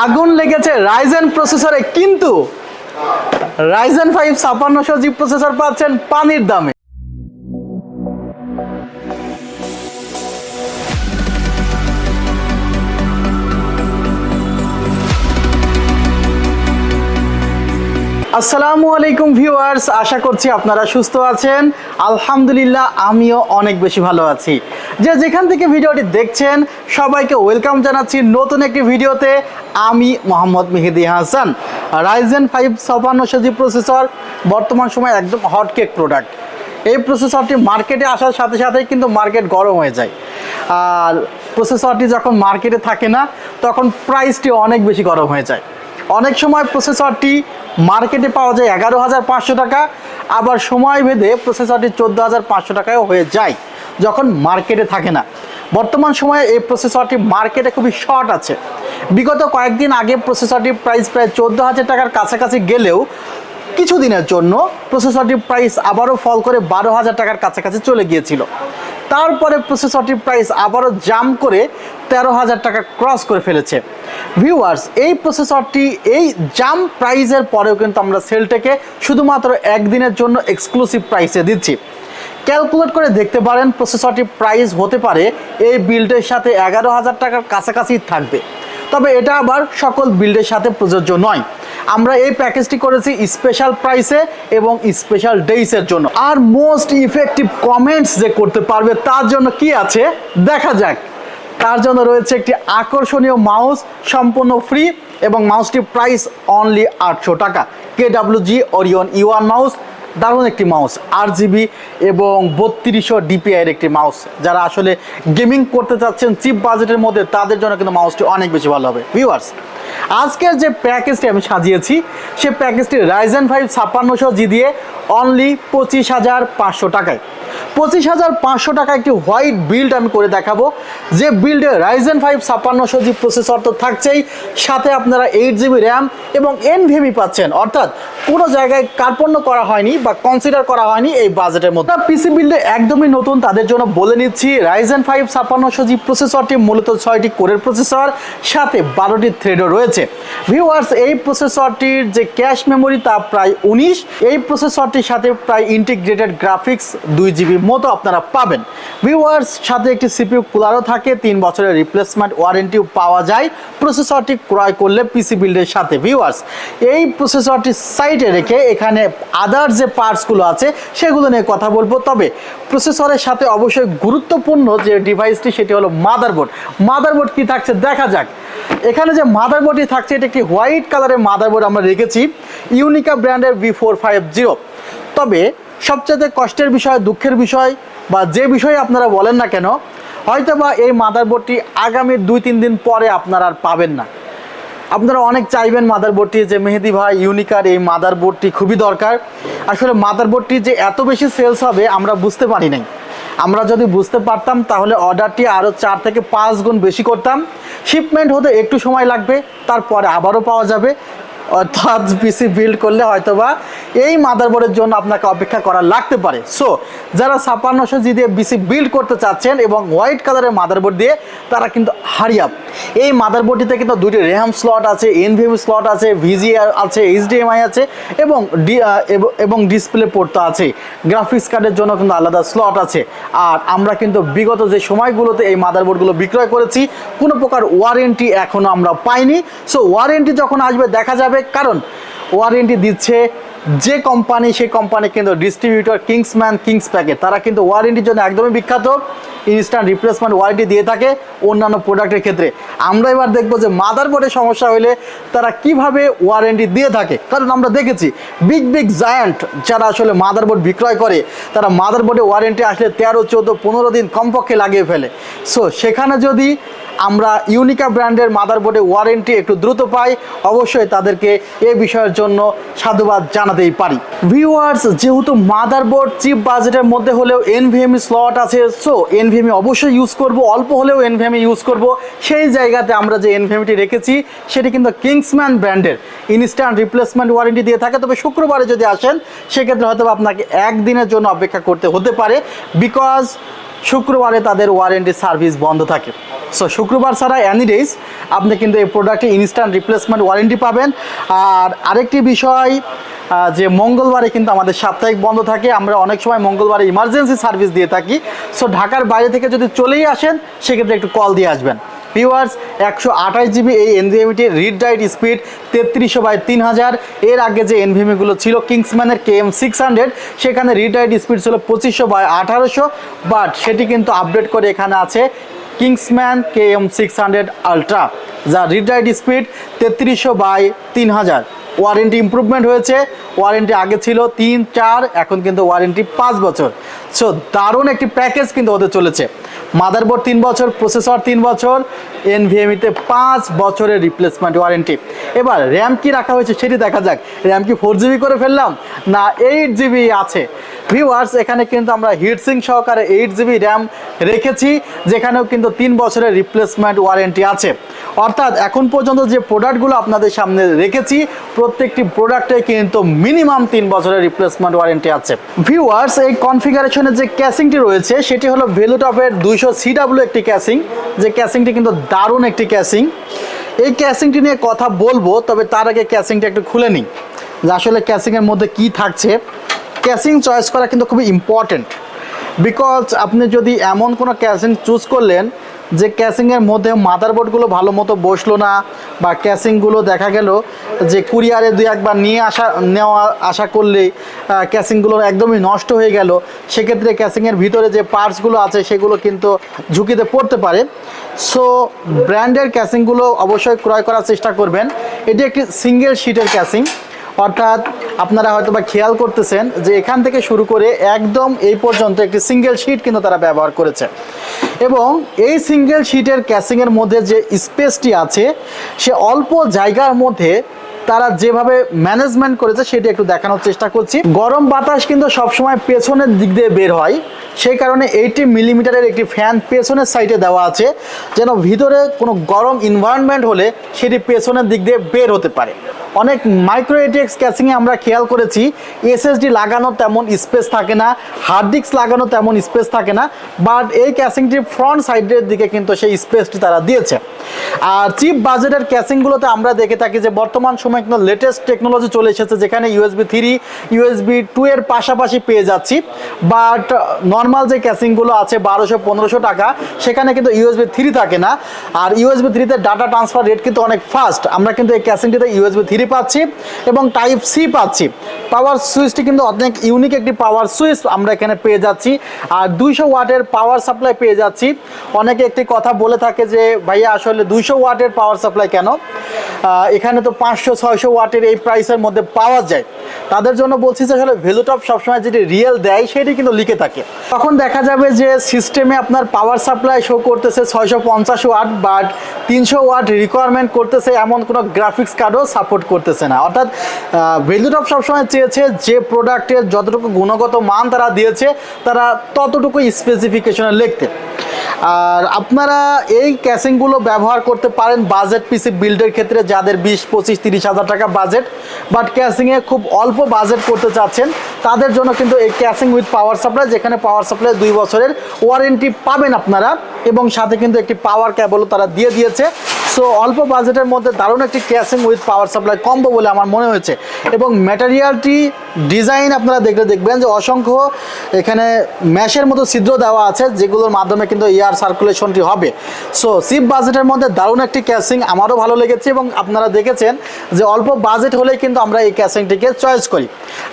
আগুন লেগেছে রাইজেন প্রসেসরে, কিন্তু রাইজেন 5 5600 জি প্রসেসর পাচ্ছেন পানির দামে। আসসালামু আলাইকুম ভিউয়ার্স, আশা করছি আপনারা সুস্থ আছেন। আলহামদুলিল্লাহ আমিও অনেক বেশি ভালো আছি। যেখান থেকে ভিডিওটি দেখছেন সবাইকে ওয়েলকাম জানাচ্ছি নতুন একটি ভিডিওতে। আমি মোহাম্মদ মেহেদি হাসান। রাইজেন 5 5600 জি প্রসেসর বর্তমান সময় একদম হটকেক প্রোডাক্ট। এই প্রসেসরটি মার্কেটে আসার সাথে সাথেই কিন্তু মার্কেট গরম হয়ে যায়, আর প্রসেসরটি যখন মার্কেটে থাকে না তখন প্রাইসটি অনেক বেশি গরম হয়ে যায়। অনেক সময় প্রসেসরটি মার্কেটে পাওয়া যায় 11,500 টাকা, আবার সময় ভেদে প্রসেসরটি 14,500 টাকায়ও হয়ে যায় যখন মার্কেটে থাকে না। বর্তমান সময়ে এই প্রসেসরটি মার্কেটে খুবই শর্ট আছে। বিগত কয়েকদিন আগে প্রসেসরটির প্রাইস প্রায় 14,000 টাকার কাছাকাছি গেলেও কিছুদিনের জন্য প্রসেসরটির প্রাইস আবারও ফল করে 12,000 টাকার কাছাকাছি চলে গিয়েছিল। তারপরে প্রসেসরটির প্রাইস আবারও জাম্প করে 13,000 টাকা ক্রস করে ফেলেছে। ভিউয়ার্স, এই প্রসেসরটি এই জাম্প প্রাইসের পরেও কিন্তু আমরা সেলটেকে শুধুমাত্র একদিনের জন্য এক্সক্লুসিভ প্রাইসে দিচ্ছি। ক্যালকুলেট করে দেখতে পারেন প্রসেসরটির প্রাইস হতে পারে এই বিল্ডের সাথে 11,000 টাকার কাছাকাছি থাকবে, তবে এটা আবার সকল বিল্ডের সাথে প্রযোজ্য নয়। আমরা এই প্যাকেজটি করেছি স্পেশাল প্রাইসে এবং স্পেশাল ডেইসের জন্য। আর মোস্ট ইফেক্টিভ কমেন্টস যে করতে পারবে তার জন্য কি আছে দেখা যাক। তার জন্য রয়েছে একটি আকর্ষণীয় মাউস, সম্পূর্ণ ফ্রি, এবং মাউসটির প্রাইস অনলি 800 টাকা। KWG ওরিয়ন E1 মাউস, দারুণ একটি মাউস, RGB এবং 3200 DPI এর একটি মাউস। যারা আসলে গেমিং করতে চাচ্ছেন চিপ বাজেটের মধ্যে তাদের জন্য কিন্তু মাউসটি অনেক বেশি ভালো হবে। ভিউয়ার্স, আজকের যে প্যাকেজটি আমি সাজিয়েছি সে প্যাকেজটি রাইজেন 5 5600 জি দিয়ে অনলি 25,500 টাকায়। 25,500 টাকা একটি হোয়াইট বিল্ড আমি করে দেখাবো, যে বিল্ডে রাইজেন 5 5600 জি প্রসেসর তো থাকছেই, সাথে আপনারা 8GB র্যাম এবং NVMe পাচ্ছেন। অর্থাৎ কোনো জায়গায় কার্পণ্য করা হয়নি বা কনসিডার করা হয়নি এই বাজেটের মধ্যে। পিসি বিল্ডে একদমই নতুন তাদের জন্য বলে নিচ্ছি, রাইজেন 5 5600 জি প্রসেসরটি মূলত 6টি কোরের প্রসেসর, সাথে 12টি থ্রেডও রয়েছে। ভিউয়ার্স, এই প্রসেসরটির যে ক্যাশ মেমোরি তা প্রায় 19। এই প্রসেসরটির সাথে প্রায় ইন্টিগ্রেটেড গ্রাফিক্স 2GB মতো আপনারা পাবেন। ভিউয়ার্স, সাথে একটি CPU কুলারও থাকে, 3 বছরের রিপ্লেসমেন্ট ওয়ারেন্টিও পাওয়া যায় প্রসেসরটি ক্রয় করলে পিসি বিল্ডের সাথে। ভিউয়ার্স, এই প্রসেসরটি সাইডে রেখে এখানে আদার যে পার্টসগুলো আছে সেগুলো নিয়ে কথা বলবো। তবে প্রসেসরের সাথে অবশ্যই গুরুত্বপূর্ণ যে ডিভাইসটি সেটি হলো মাদারবোর্ড। মাদারবোর্ড কি থাকছে দেখা যাক। এখানে যে মাদারবোর্ডটি থাকছে এটা একটি হোয়াইট কালারের মাদারবোর্ড আমরা রেখেছি, ইউনিকা ব্র্যান্ডের V450। তবে সবচেয়ে কষ্টের বিষয়, দুঃখের বিষয় বা যে বিষয়ে আপনারা বলেন না কেন, হয়তোবা এই মাদারবোর্ডটি আগামী 2-3 দিন পরে আপনারা আর পাবেন না। আপনারা অনেক চাইবেন মাদারবোর্ডটি, যে মেহেদি ভাই ইউনিকার এই মাদারবোর্ডটি খুবই দরকার। আসলে মাদারবোর্ডটি যে এত বেশি সেলস হবে আমরা বুঝতে পারি নাই। আমরা যদি বুঝতে পারতাম তাহলে অর্ডারটি আরও 4 থেকে 5 গুণ বেশি করতাম। শিপমেন্ট হতে একটু সময় লাগবে, তারপরে আবারও পাওয়া যাবে। অর্থাৎ পিসি বিল্ড করলে হয়তোবা এই মাদারবোর্ডের জন্য আপনাকে অপেক্ষা করা লাগতে পারে। সো যারা 5600 জি দিয়ে পিসি বিল্ড করতে চাচ্ছেন এবং হোয়াইট কালারের মাদারবোর্ড দিয়ে, তারা কিন্তু হারি আপ। এই মাদারবোর্ডটিতে কিন্তু 2টি র্যাম স্লট আছে, NVMe স্লট আছে, VGA আছে, HDMI আছে এবং ডিসপ্লে পোর্ট তো আছে। গ্রাফিক্স কার্ডের জন্য কিন্তু আলাদা স্লট আছে। আর আমরা কিন্তু বিগত যে সময়গুলোতে এই মাদারবোর্ডগুলো বিক্রয় করেছি কোনো প্রকার ওয়ারেন্টি এখনও আমরা পাইনি। সো ওয়ারেন্টি যখন আসবে দেখা যাবে, কারণ ওয়ারেন্টি দিচ্ছে যে কোম্পানি, সেই কোম্পানি কিন্তু ডিস্ট্রিবিউটর কিংসম্যান, কিংস প্যাকেট, তারা কিন্তু ওয়ারেন্টির জন্য একদমই বিখ্যাত। ইনস্ট্যান্ট রিপ্লেসমেন্ট ওয়ারেন্টি দিয়ে থাকে অন্যান্য প্রোডাক্টের ক্ষেত্রে। আমরা এবার দেখবো যে মাদারবোর্ডের সমস্যা হলে তারা কিভাবে ওয়ারেন্টি দিয়ে থাকে, কারণ আমরা দেখেছি বিগ জায়ান্ট যারা আসলে মাদারবোর্ড বিক্রয় করে তারা মাদারবোর্ডে ওয়ারেন্টি আসলে 13, 14, 15 দিন কমপক্ষে লাগিয়ে ফেলে। সো সেখানে যদি আমরা ইউনিকা ব্র্যান্ডের মাদারবোর্ডে ওয়ারেন্টি একটু দ্রুত পাই, অবশ্যই তাদেরকে এই বিষয়ের জন্য সাধুবাদ জানাতেই পারি। ভিউয়ার্স, যেহেতু মাদারবোর্ড চিপ বাজেটের মধ্যে হলেও NVMe স্লট আছে, সো NVMe অবশ্যই ইউজ করব, অল্প হলেও NVMe ইউজ করব। সেই জায়গাতে আমরা যে NVMeটি রেখেছি সেটি কিন্তু কিংসম্যান ব্র্যান্ডের, ইনস্ট্যান্ট রিপ্লেসমেন্ট ওয়ারেন্টি দিয়ে থাকে। তবে শুক্রবারে যদি আসেন সেক্ষেত্রে হয়তো আপনাকে 1 দিনের জন্য অপেক্ষা করতে হতে পারে, বিকজ শুক্রবারে তাদের ওয়ারেন্টি সার্ভিস বন্ধ থাকে। সো শুক্রবার ছাড়া এনি ডেজ আপনি কিন্তু এই প্রোডাক্টে ইনস্ট্যান্ট রিপ্লেসমেন্ট ওয়ারেন্টি পাবেন। আর আরেকটি বিষয় যে মঙ্গলবারে কিন্তু আমাদের সাপ্তাহিক বন্ধ থাকে, আমরা অনেক সময় মঙ্গলবারে ইমার্জেন্সি সার্ভিস দিয়ে থাকি। সো ঢাকার বাইরে থেকে যদি চলেই আসেন সেক্ষেত্রে একটু কল দিয়ে আসবেন। ভিউয়ার্স, 128 জিবি এই এনভিএমিটির রিড রাইট স্পিড 3300/3000। এর আগে যে এনভিএমিগুলো ছিল কিংসম্যানের KM600, সেখানে রিড রাইট স্পিড ছিল 2500/1800, বাট সেটি কিন্তু আপডেট করে এখানে আছে কিংসম্যান KM600 আলট্রা, যার read write speed 3300/3000। Warranty improvement হয়েছে, ওয়ারেন্টি আগে ছিল 3-4, এখন কিন্তু ওয়ারেন্টি 5 বছর। সো দারুণ একটি প্যাকেজ কিন্তু হতে চলেছে। মাদারবোর্ড 3 বছর, প্রসেসর 3 বছর, এনভিএমিতে 5 বছরের রিপ্লেসমেন্ট ওয়ারেন্টি। এবার র্যাম কি রাখা হয়েছে সেটি দেখা যাক। র্যাম কি 4GB করে ফেললাম না 8GB আছে? ভিউয়ার্স, এখানে কিন্তু আমরা হিটসিং সহকারে 8GB র্যাম রেখেছি, যেখানেও কিন্তু 3 বছরের রিপ্লেসমেন্ট ওয়ারেন্টি আছে। অর্থাৎ এখন পর্যন্ত যে প্রোডাক্টগুলো আপনাদের সামনে রেখেছি প্রত্যেকটি প্রোডাক্টে কিন্তু মিনিমাম 3 বছরের রিপ্লেসমেন্ট ওয়ারেন্টি আছে। ভিউয়ার্স, এই কনফিগারেশনের যে ক্যাসিংটি রয়েছে সেটি হলো ভেলুটপের 200CW একটি ক্যাসিং, যে ক্যাসিংটি কিন্তু দারুণ একটি ক্যাসিং। এই ক্যাসিংটি নিয়ে কথা বলবো, তবে তার আগে ক্যাসিংটি একটু খুলে নিই যে আসলে ক্যাসিংয়ের মধ্যে কি থাকছে। ক্যাসিং চয়েস করা কিন্তু খুবই ইম্পর্টেন্ট, বিকজ আপনি যদি এমন কোনো ক্যাসিং চুজ করলেন যে ক্যাসিংয়ের মধ্যে মাদারবোর্ডগুলো ভালো মতো বসলো না, বা ক্যাসিংগুলো দেখা গেল যে কুরিয়ারে 2-1বার নিয়ে আসা করলেই ক্যাসিংগুলো একদমই নষ্ট হয়ে গেল, সেক্ষেত্রে ক্যাসিংয়ের ভিতরে যে পার্টসগুলো আছে সেগুলো কিন্তু ঝুঁকিতে পড়তে পারে। সো ব্র্যান্ডের ক্যাসিংগুলো অবশ্যই ক্রয় করার চেষ্টা করবেন। এটি একটি সিঙ্গেল শিটের ক্যাসিং, অর্থাৎ আপনারা হয়তো বা খেয়াল করতেছেন যে এখান থেকে শুরু করে একদম এই পর্যন্ত একটি সিঙ্গেল শিট কিন্তু তারা ব্যবহার করেছে। এবং এই সিঙ্গেল শিটের ক্যাসিংয়ের মধ্যে যে স্পেসটি আছে সে অল্প জায়গার মধ্যে তারা যেভাবে ম্যানেজমেন্ট করেছে সেটি একটু দেখানোর চেষ্টা করছি। গরম বাতাস কিন্তু সবসময় পেছনের দিক দিয়ে বের হয়, সেই কারণে 80 মিলিমিটারের একটি ফ্যান পেছনের সাইডে দেওয়া আছে, যেন ভিতরে কোনো গরম এনভায়রনমেন্ট হলে সেটি পেছনের দিক দিয়ে বের হতে পারে। অনেক মাইক্রো ATX ক্যাসিংয়ে আমরা খেয়াল করেছি SSD লাগানো তেমন স্পেস থাকে না, হার্ড ডিস্ক লাগানো তেমন স্পেস থাকে না, বাট এই ক্যাসিংটির ফ্রন্ট সাইডের দিকে কিন্তু সেই স্পেসটি তারা দিয়েছে। আর চিপ বাজেটের ক্যাসিংগুলোতে আমরা দেখে থাকি যে বর্তমান সময় কিন্তু লেটেস্ট টেকনোলজি চলে এসেছে, যেখানে USB 3 USB 2 এর পাশাপাশি পেয়ে যাচ্ছি। বাট নর্মাল যে ক্যাসিংগুলো আছে 1200-1500 টাকা, সেখানে কিন্তু USB 3 থাকে না। আর USB 3-তে ডাটা ট্রান্সফার রেট কিন্তু অনেক ফাস্ট। আমরা কিন্তু এই ক্যাসিংটিতে USB 3 পাচ্ছি এবং Type-C পাচ্ছি। পাওয়ার সুইচটি কিন্তু অনেক ইউনিক একটি পাওয়ার সুইচ আমরা এখানে পেয়ে যাচ্ছি, আর 200 ওয়াটের পাওয়ার সাপ্লাই পেয়ে যাচ্ছি। অনেকে একটি কথা বলে থাকে যে ভাইয়া আসলে 200 ওয়াটের পাওয়ার সাপ্লাই কেন, এখানে তো 500-600 ওয়াটের এই প্রাইসের মধ্যে পাওয়া যায়। তাদের জন্য বলছি যে আসলে ভেলুটপ সবসময় যেটি রিয়েল দেয় সেটি কিন্তু লিখে থাকে। তখন দেখা যাবে যে সিস্টেমে আপনার পাওয়ার সাপ্লাই শো করতেছে 650 ওয়াট, বাট 300 ওয়াট রিকোয়ারমেন্ট করতেছে এমন কোনো গ্রাফিক্স কার্ডও সাপোর্ট করতেছে না। অর্থাৎ ভেলুটপ সবসময় চেয়েছে যে প্রোডাক্টের যতটুকু গুণগত মান তারা দিয়েছে তারা ততটুকু স্পেসিফিকেশনে লিখতে। আর আপনারা এই ক্যাসিংগুলো ব্যবহার করতে পারেন বাজেট পিসি বিল্ডের ক্ষেত্রে, যাদের 20-25-30 হাজার টাকা বাজেট, বাট ক্যাসিংয়ে খুব অল্প বাজেট করতে চাচ্ছেন তাদের জন্য কিন্তু এই ক্যাসিং উইথ পাওয়ার সাপ্লাই, যেখানে পাওয়ার সাপ্লাই 2 বছরের ওয়ারেন্টি পাবেন আপনারা, এবং সাথে কিন্তু একটি পাওয়ার কেবলও তারা দিয়ে দিয়েছে। সো অল্প বাজেটের মধ্যে দারুণ একটি casing with power supply combo বলে আমার মনে হয়েছে। এবং ম্যাটেরিয়ালটি ডিজাইন আপনারা দেখবেন যে অসংখ্য এখানে ম্যাশের মতো ছিদ্র দেওয়া আছে, যেগুলোর মাধ্যমে কিন্তু এয়ার সার্কুলেশনটি হবে। সো চিপ বাজেটের মধ্যে দারুণ একটি ক্যাসিং আমারও ভালো লেগেছে, এবং আপনারা দেখেছেন যে অল্প বাজেট হলেই কিন্তু আমরা এই ক্যাসিংটিকে চয়েস করি।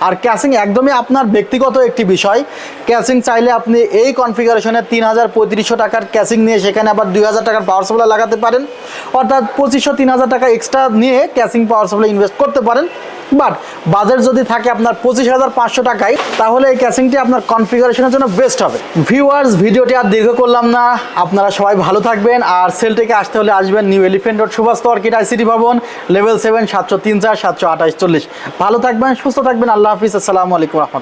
আর ক্যাসিং একদমই আপনার ব্যক্তিগত একটি বিষয়। ক্যাসিং চাইলে আপনি এই কনফিগারেশনে 3000-3500 টাকার ক্যাসিং নিয়ে সেখানে আবার 2000 টাকার পাওয়ার সাপ্লাই লাগাতে পারেন, অর্থাৎ 2500-3000 টাকা এক্সট্রা নিয়ে ক্যাসিং পাওয়ার সাপ্লাই ইনভেস্ট করতে পারেন। বাট বাজেট যদি থাকে আপনার 25,500 টাকায়, তাহলে এই ক্যাসিংটি আপনার কনফিগারেশনের জন্য বেস্ট হবে। ভিউয়ার্স, ভিডিওটি আর দীর্ঘ করলাম না, আপনারা সবাই ভালো থাকবেন। আর সেলটেকে আসতে হলে আসবেন new elephant road, Subhash orchid ICT ভবন, লেভেল 7, 703-4 728-40। ভালো থাকবেন, সুস্থ থাকবেন, আল্লাহ হাফিজ, আসসালামু আলাইকুম রহমতুল্লাহ।